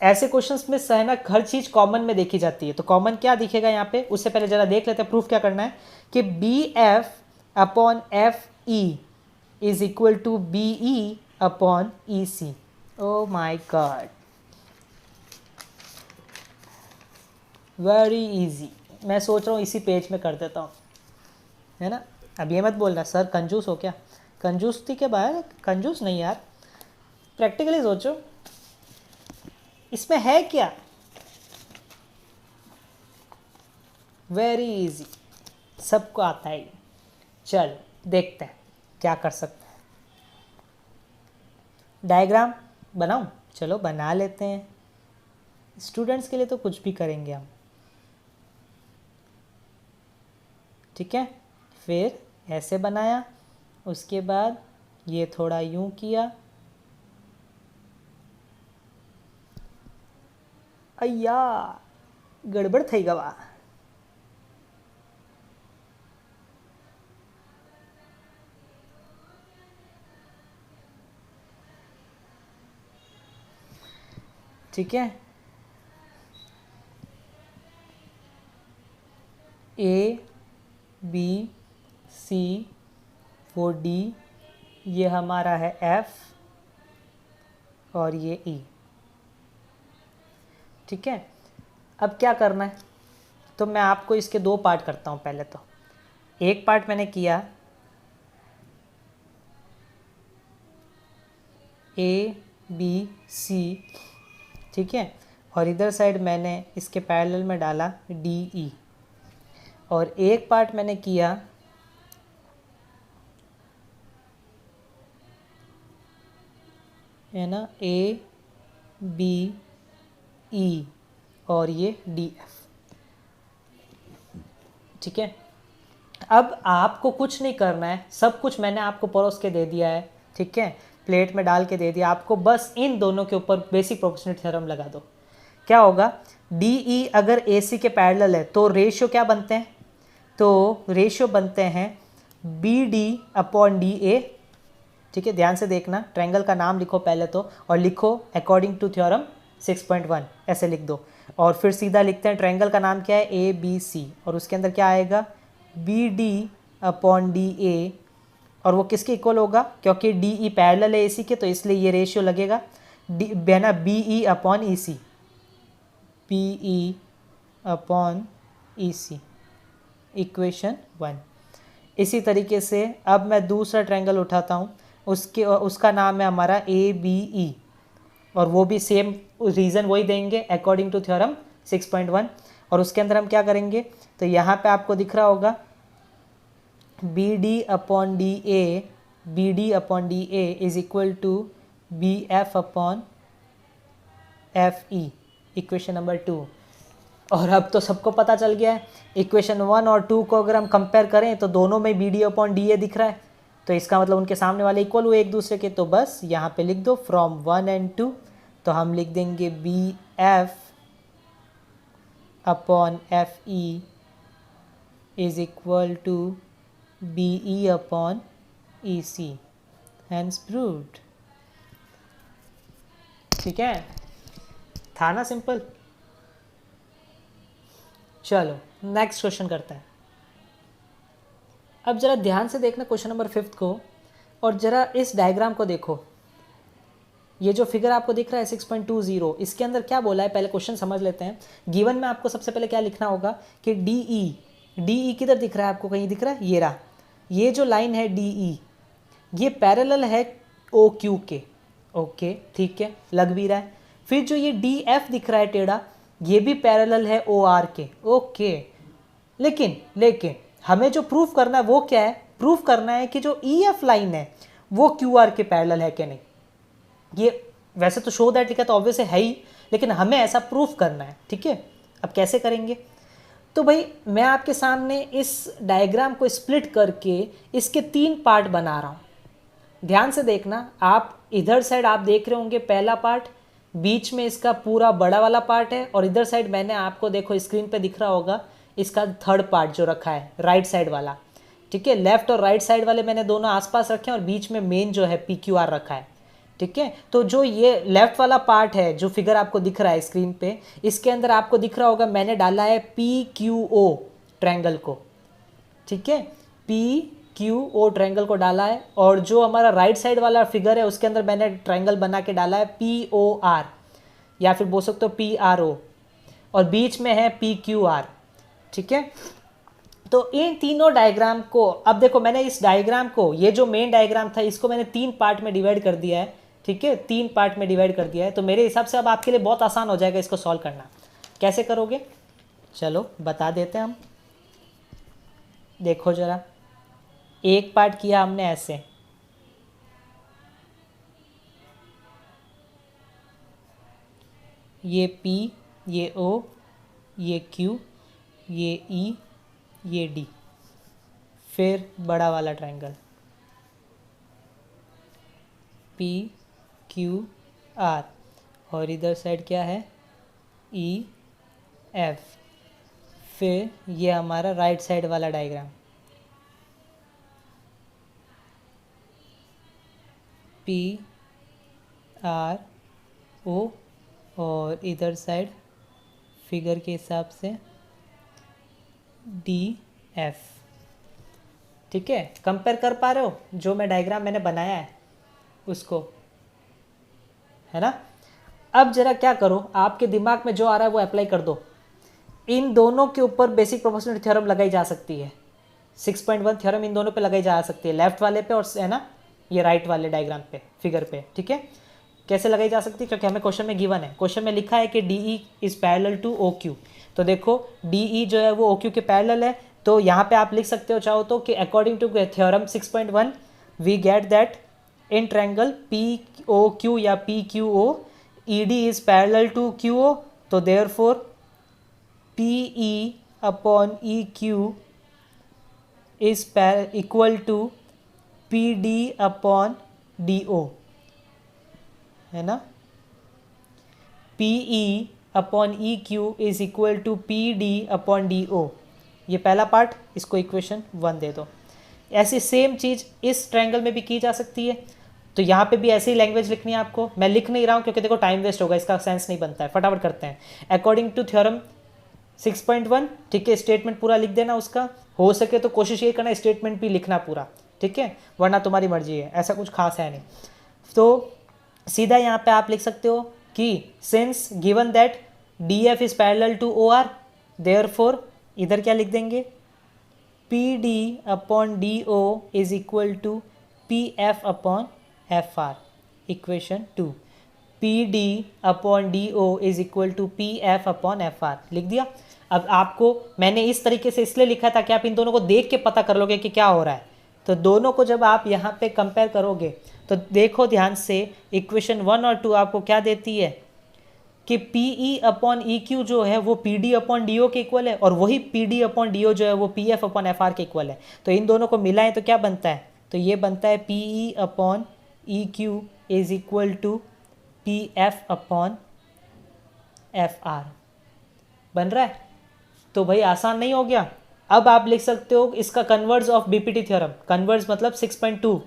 ऐसे क्वेश्चंस में है ना हर चीज कॉमन में देखी जाती है। तो कॉमन क्या दिखेगा यहाँ पे, उससे पहले जरा देख लेते हैं प्रूफ क्या करना है कि B F upon F E is equal to B E upon E C. Oh my god, very easy. मैं सोच रहा हूँ इसी पेज में कर देता हूँ, है ना। अब ये मत बोलना सर कंजूस हो क्या, कंजूस थी के बाहर, कंजूस नहीं यार, प्रैक्टिकली सोचो इसमें है क्या। वेरी इजी, सबको आता है। चलो देखते हैं क्या कर सकते हैं। डायग्राम बनाऊं, चलो बना लेते हैं। स्टूडेंट्स के लिए तो कुछ भी करेंगे हम, ठीक है। फिर ऐसे बनाया, उसके बाद ये थोड़ा यूं किया, अय्या गड़बड़ थी गवा। ठीक है, ए बी सी वो डी, ये हमारा है एफ और ये ई, ठीक है। अब क्या करना है, तो मैं आपको इसके दो पार्ट करता हूँ। पहले तो एक पार्ट मैंने किया ए बी सी, ठीक है, और इधर साइड मैंने इसके पैरेलल में डाला डी ई, और एक पार्ट मैंने किया है ना ए बी ई और ये डी एफ, ठीक है। अब आपको कुछ नहीं करना है, सब कुछ मैंने आपको परोस के दे दिया है, ठीक है, प्लेट में डाल के दे दिया। आपको बस इन दोनों के ऊपर बेसिक प्रोपोर्शनल थ्योरम लगा दो। क्या होगा, डी ई अगर ए सी के पैरेलल है तो रेशियो क्या बनते हैं, तो रेशियो बनते हैं B D upon D A. ठीक है, ध्यान से देखना, ट्रायंगल का नाम लिखो पहले तो, और लिखो अकॉर्डिंग टू थ्योरम 6.1 ऐसे लिख दो, और फिर सीधा लिखते हैं ट्रायंगल का नाम क्या है, ए बी सी, और उसके अंदर क्या आएगा, B D upon D A, और वो किसके इक्वल होगा, क्योंकि डी ई पैरेलल है ए सी के तो इसलिए ये रेशियो लगेगा डी ना बी ई अपॉन ई सी, बी ई अपॉन ई सी, इक्वेशन 1। इसी तरीके से अब मैं दूसरा ट्रायंगल उठाता हूँ, उसका नाम है हमारा ए बी ई, और वो भी सेम रीज़न वही देंगे अकॉर्डिंग टू थ्योरम 6.1। और उसके अंदर हम क्या करेंगे, तो यहाँ पे आपको दिख रहा होगा B D upon D A, B D upon D A is equal to B F upon F E, equation number 2। और अब तो सबको पता चल गया है, इक्वेशन 1 और 2 को अगर हम कंपेयर करें तो दोनों में B D upon D A दिख रहा है, तो इसका मतलब उनके सामने वाले इक्वल हुए एक दूसरे के। तो बस यहाँ पे लिख दो फ्रॉम 1 and 2, तो हम लिख देंगे B F upon F E is equal to B E upon E C, hence proved. ठीक है, था ना सिंपल। चलो नेक्स्ट क्वेश्चन करते हैं। अब जरा ध्यान से देखना क्वेश्चन नंबर 5 को, और जरा इस डायग्राम को देखो। ये जो फिगर आपको दिख रहा है 6.20, इसके अंदर क्या बोला है, पहले क्वेश्चन समझ लेते हैं। गिवन में आपको सबसे पहले क्या लिखना होगा कि डी ई किधर दिख रहा है, आपको कहीं दिख रहा है, ये रहा, ये जो लाइन है डी ई, ये पैरेलल है ओ क्यू के। ओके ठीक है, लग भी रहा है। फिर जो ये डी एफ दिख रहा है टेढ़ा, ये भी पैरेलल है ओ आर के। ओके, लेकिन हमें जो प्रूफ करना है वो क्या है, प्रूफ करना है कि जो ई एफ लाइन है वो क्यू आर के पैरेलल है कि नहीं। ये वैसे तो शो दैट लिखा तो ऑब्वियस है ही, लेकिन हमें ऐसा प्रूफ करना है। ठीक है, अब कैसे करेंगे, तो भाई मैं आपके सामने इस डायग्राम को स्प्लिट करके इसके 3 पार्ट बना रहा हूँ। ध्यान से देखना, आप इधर साइड आप देख रहे होंगे पहला पार्ट, बीच में इसका पूरा बड़ा वाला पार्ट है, और इधर साइड मैंने आपको देखो स्क्रीन पे दिख रहा होगा इसका थर्ड पार्ट जो रखा है राइट साइड वाला। ठीक है, लेफ्ट और राइट साइड वाले मैंने दोनों आसपास रखे हैं, और बीच में मेन जो है पी क्यू आर रखा है। ठीक है, तो जो ये लेफ्ट वाला पार्ट है जो फिगर आपको दिख रहा है स्क्रीन पे, इसके अंदर आपको दिख रहा होगा मैंने डाला है पी क्यू ओ ट्रायंगल को। ठीक है, पी क्यू ओ ट्रायंगल को डाला है, और जो हमारा राइट साइड वाला फिगर है उसके अंदर मैंने ट्रायंगल बना के डाला है पी ओ आर, या फिर बोल सकते हो पी आर ओ, और बीच में है पी क्यू आर। ठीक है, तो इन तीनों डायग्राम को, अब देखो मैंने इस डायग्राम को, ये जो मेन डायग्राम था इसको मैंने 3 पार्ट में डिवाइड कर दिया है। ठीक है, 3 पार्ट में डिवाइड कर दिया है, तो मेरे हिसाब से अब आपके लिए बहुत आसान हो जाएगा इसको सॉल्व करना। कैसे करोगे, चलो बता देते हैं हम। देखो जरा, एक पार्ट किया हमने ऐसे, ये P, ये O, ये Q, ये E, ये D, फिर बड़ा वाला ट्रायंगल P Q R, और इधर साइड क्या है E F, फिर ये हमारा राइट साइड वाला डायग्राम P R O, और इधर साइड फिगर के हिसाब से डी एफ। ठीक है, कंपेयर कर पा रहे हो जो मैं डायग्राम मैंने बनाया है उसको, है ना। अब जरा क्या करो, आपके दिमाग में जो आ रहा है वो अप्लाई कर दो। इन दोनों के ऊपर बेसिक प्रोपोर्शनल थ्योरम लगाई जा सकती है, 6.1 थ्योरम इन दोनों पे लगाई जा सकती है, लेफ्ट वाले पे और है ना ये राइट वाले डायग्राम पे, फिगर पे। ठीक है, कैसे लगाई जा सकती है, क्योंकि हमें क्वेश्चन में गिवन है, क्वेश्चन में लिखा है कि D E is parallel to O Q. तो देखो डी ई जो है वो ओ क्यू के पैरेलल है, तो यहाँ पे आप लिख सकते हो चाहो तो कि according to theorem 6.1 we get that in triangle P O Q या P Q O E D is parallel to Q O, तो therefore P E upon E Q is equal to P D upon D O, है ना। P E upon E Q is equal to P D upon D O. ये पहला part, इसको equation 1 दे दो। ऐसी same चीज़ इस triangle में भी की जा सकती है। तो यहाँ पे भी ऐसी ही लैंग्वेज लिखनी है आपको। मैं लिख नहीं रहा हूँ क्योंकि देखो टाइम वेस्ट होगा, इसका सेंस नहीं बनता है। फटाफट करते हैं। अकॉर्डिंग टू थ्योरम 6.1, ठीक है, स्टेटमेंट पूरा लिख देना उसका। हो सके तो कोशिश ये करना स्टेटमेंट भी लिखना पूरा, ठीक है, वरना तुम्हारी मर्जी है, ऐसा कुछ खास है नहीं। तो सीधा यहाँ पे आप लिख सकते हो कि since given that D F is parallel to O R, therefore इधर क्या लिख देंगे, P D upon D O is equal to P F upon F R. Equation 2, P D upon D O is equal to P F upon F R लिख दिया। अब आपको मैंने इस तरीके से इसलिए लिखा ताकि आप इन दोनों को देख के पता कर लोगे कि क्या हो रहा है। तो दोनों को जब आप यहाँ पे कंपेयर करोगे तो देखो ध्यान से, इक्वेशन 1 और 2 आपको क्या देती है कि P E upon E Q जो है वो P D upon D O के इक्वल है, और वही P D upon D O जो है वो P F upon F R के इक्वल है। तो इन दोनों को मिलाएं तो क्या बनता है, तो ये बनता है P E upon E Q is equal to P F upon F R बन रहा है। तो भाई आसान नहीं हो गया। अब आप लिख सकते हो इसका converse of BPT theorem. Converse मतलब 6.2।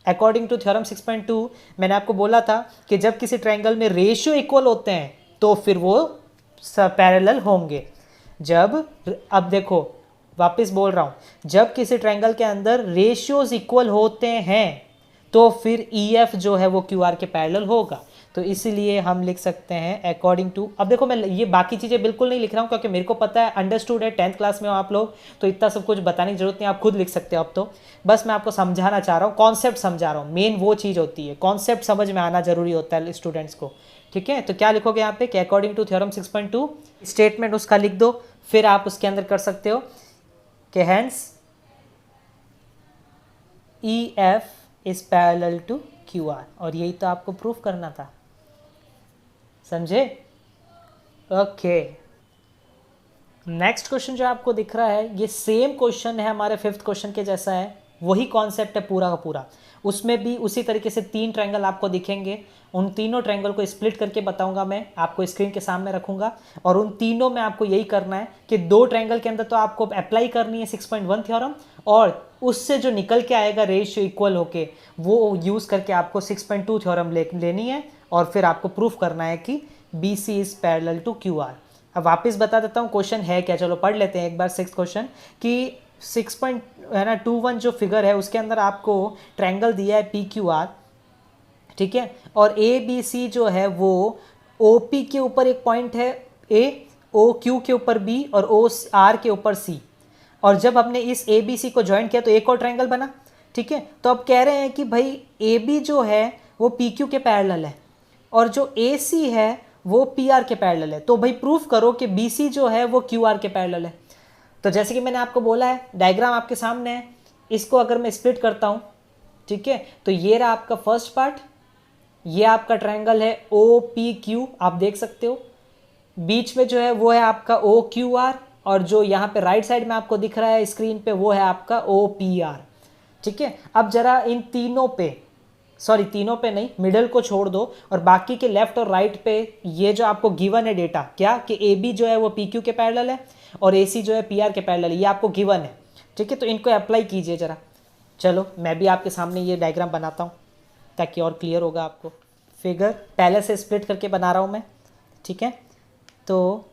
अकॉर्डिंग टू थ्योरम 6.2 मैंने आपको बोला था कि जब किसी ट्रायंगल में रेशियो इक्वल होते हैं तो फिर वो पैरेलल होंगे। जब, अब देखो वापस बोल रहा हूँ, जब किसी ट्रायंगल के अंदर रेशियोज इक्वल होते हैं तो फिर ई एफ जो है वो क्यू आर के पैरेलल होगा। तो इसलिए हम लिख सकते हैं अकॉर्डिंग टू, अब देखो मैं ये बाकी चीज़ें बिल्कुल नहीं लिख रहा हूँ क्योंकि मेरे को पता है, अंडरस्टूड है, 10th क्लास में हो आप लोग, तो इतना सब कुछ बताने की जरूरत नहीं, आप खुद लिख सकते हो। अब तो बस मैं आपको समझाना चाह रहा हूँ, कॉन्सेप्ट समझा रहा हूँ। मेन वो चीज़ होती है, कॉन्सेप्ट समझ में आना जरूरी होता है स्टूडेंट्स को, ठीक है। तो क्या लिखोगे यहाँ पे कि अकॉर्डिंग टू थ्योरम 6.2 स्टेटमेंट उसका लिख दो, फिर आप उसके अंदर कर सकते हो कि hence E F is parallel to Q R, और यही तो आपको प्रूफ करना था, समझे। ओके, नेक्स्ट क्वेश्चन जो आपको दिख रहा है ये सेम क्वेश्चन है हमारे 5th क्वेश्चन के जैसा है, वही कॉन्सेप्ट है पूरा का पूरा। उसमें भी उसी तरीके से 3 ट्रायंगल आपको दिखेंगे, उन तीनों ट्रायंगल को स्प्लिट करके बताऊंगा मैं, आपको स्क्रीन के सामने रखूंगा, और उन तीनों में आपको यही करना है कि 2 ट्रायंगल के अंदर तो आपको अप्लाई करनी है 6.1 थ्योरम, और उससे जो निकल के आएगा रेशियो इक्वल होके वो यूज़ करके आपको 6.2 थ्योरम लेनी है, और फिर आपको प्रूफ करना है कि B C is parallel to Q R. अब वापस बता देता हूँ क्वेश्चन है क्या, चलो पढ़ लेते हैं एक बार 6th क्वेश्चन कि 6.21 जो फिगर है उसके अंदर आपको ट्रायंगल दिया है पी क्यू आर, ठीक है, और ए बी सी जो है वो ओ पी के ऊपर एक पॉइंट है ए, ओ क्यू के ऊपर बी, और ओ आर के ऊपर सी, और जब हमने इस ए बी सी को ज्वाइन किया तो एक और ट्रायंगल बना, ठीक है। तो अब कह रहे हैं कि भाई ए बी जो है वो पी क्यू के पैरेलल है, और जो ए सी है वो पी आर के पैरेलल है, तो भाई प्रूफ करो कि बी सी जो है वो क्यू आर के पैरेलल है। तो जैसे कि मैंने आपको बोला है, डायग्राम आपके सामने है, इसको अगर मैं स्प्लिट करता हूँ, ठीक है, तो ये रहा आपका फर्स्ट पार्ट, ये आपका ट्रायंगल है ओ पी क्यू, आप देख सकते हो, बीच में जो है वो है आपका ओ क्यू आर, और जो यहाँ पे राइट साइड में आपको दिख रहा है स्क्रीन पे वो है आपका ओ पी आर, ठीक है। अब जरा इन तीनों पे, सॉरी तीनों पे नहीं, मिडल को छोड़ दो, और बाकी के लेफ्ट और राइट पे ये जो आपको गिवन है डेटा क्या कि ए बी जो है वो पी क्यू के पैरेलल है और ए सी जो है पी आर के पैरेलल है, ये आपको गिवन है, ठीक है। तो इनको अप्लाई कीजिए जरा। चलो मैं भी आपके सामने ये डायग्राम बनाता हूँ ताकि और क्लियर होगा आपको। फिगर पहले से स्प्लिट करके बना रहा हूँ मैं, ठीक है। तो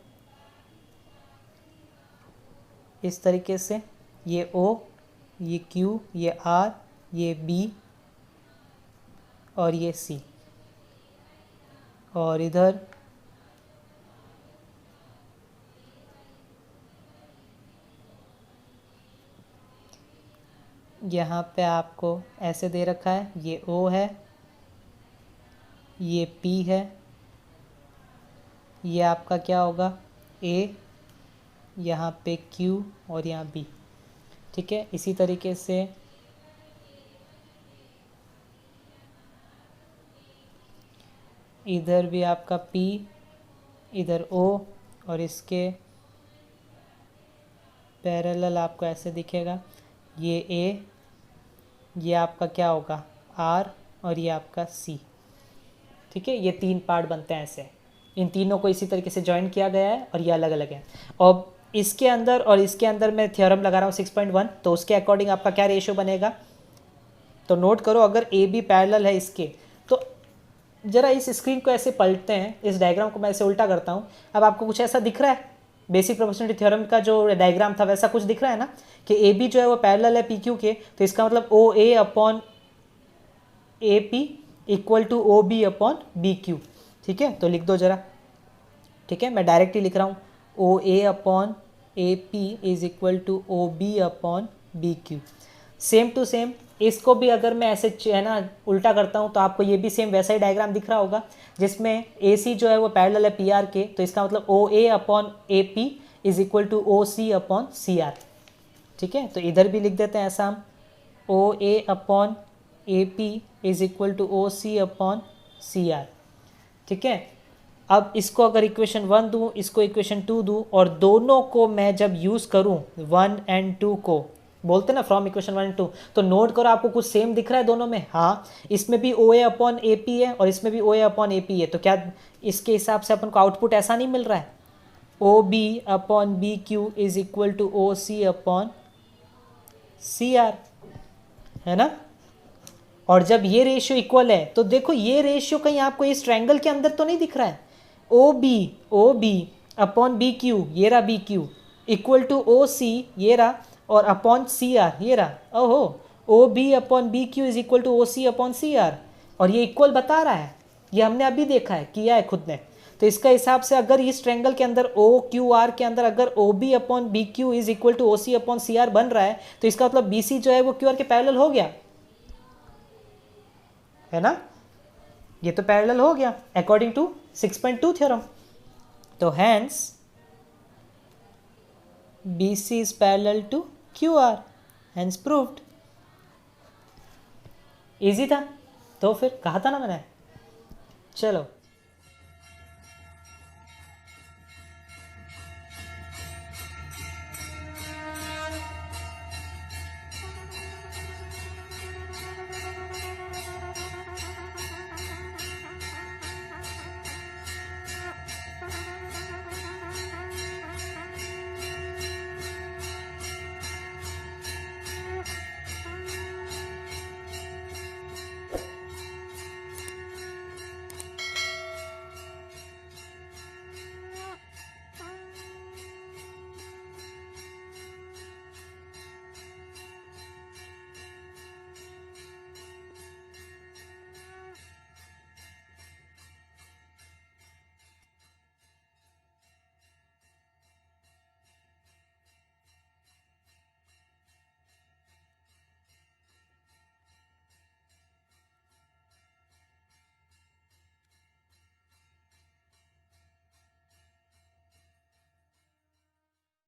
इस तरीके से ये ओ, ये क्यू, ये आर, ये बी और ये सी, और इधर यहाँ पे आपको ऐसे दे रखा है, ये ओ है, ये पी है, ये आपका क्या होगा ए, यहाँ पे क्यू और यहाँ बी, ठीक है। इसी तरीके से इधर भी आपका P, इधर O, और इसके पैरेलल आपको ऐसे दिखेगा, ये A, ये आपका क्या होगा R, और ये आपका C, ठीक है। ये 3 पार्ट बनते हैं ऐसे। इन तीनों को इसी तरीके से ज्वाइन किया गया है और ये अलग अलग है। और इसके अंदर और इसके अंदर मैं थ्योरम लगा रहा हूँ 6.1, तो उसके अकॉर्डिंग आपका क्या रेशियो बनेगा, तो नोट करो अगर ए बी पैरेलल है इसके, तो ज़रा इस स्क्रीन को ऐसे पलटते हैं, इस डायग्राम को मैं ऐसे उल्टा करता हूँ। अब आपको कुछ ऐसा दिख रहा है, बेसिक प्रोपोर्शनलिटी थ्योरम का जो डायग्राम था वैसा कुछ दिख रहा है ना, कि ए बी जो है वो पैरेलल है पी क्यू के, तो इसका मतलब O A upon A P equal to O B upon B Q. ठीक है, तो लिख दो ज़रा। ठीक है, मैं डायरेक्ट ही लिख रहा हूँ, O A upon A P is equal to O B upon B Q. Same to same इसको भी अगर मैं ऐसे है ना उल्टा करता हूँ तो आपको ये भी सेम वैसा ही डायग्राम दिख रहा होगा, जिसमें ए सी जो है वो पैरेलल है पी आर के, तो इसका मतलब O A upon A P is equal to O C upon C R. ठीक है, तो इधर भी लिख देते हैं ऐसा हम, O A upon A P is equal to O C upon C R. ठीक है, अब इसको अगर इक्वेशन 1 दूँ, इसको इक्वेशन 2 दूँ, और दोनों को मैं जब यूज़ करूँ 1 एंड 2 को, बोलते ना फ्रॉम इक्वेशन 1 एंड 2, तो नोट करो आपको कुछ सेम दिख रहा है दोनों में। हाँ, इसमें भी ओ ए अपॉन ए पी है और इसमें भी ओ ए अपॉन ए पी है, तो क्या इसके हिसाब से अपन को आउटपुट ऐसा नहीं मिल रहा है, O B upon B Q is equal to O C upon C R, है ना। और जब ये रेशियो इक्वल है तो देखो ये रेशियो कहीं आपको इस ट्रायंगल के अंदर तो नहीं दिख रहा है, O B upon B Q, ये रहा B Q, equal to O C, ये रहा, और अपॉन सी आर, ये रहा। ओहो, O B upon B Q is equal to O C upon C R, और ये इक्वल बता रहा है, ये हमने अभी देखा है, किया है खुद ने। तो इसका हिसाब से अगर इस ट्रायंगल के अंदर ओ क्यू आर के अंदर अगर O B upon B Q is equal to O C upon C R बन रहा है, तो इसका मतलब बी सी जो है वो क्यू आर के पैरेलल हो गया, है ना। ये तो पैरेलल हो गया अकॉर्डिंग टू 6.2 थ्योरम। तो hence BC is parallel to QR, hence proved। Easy था, तो फिर कहा था ना मैंने। चलो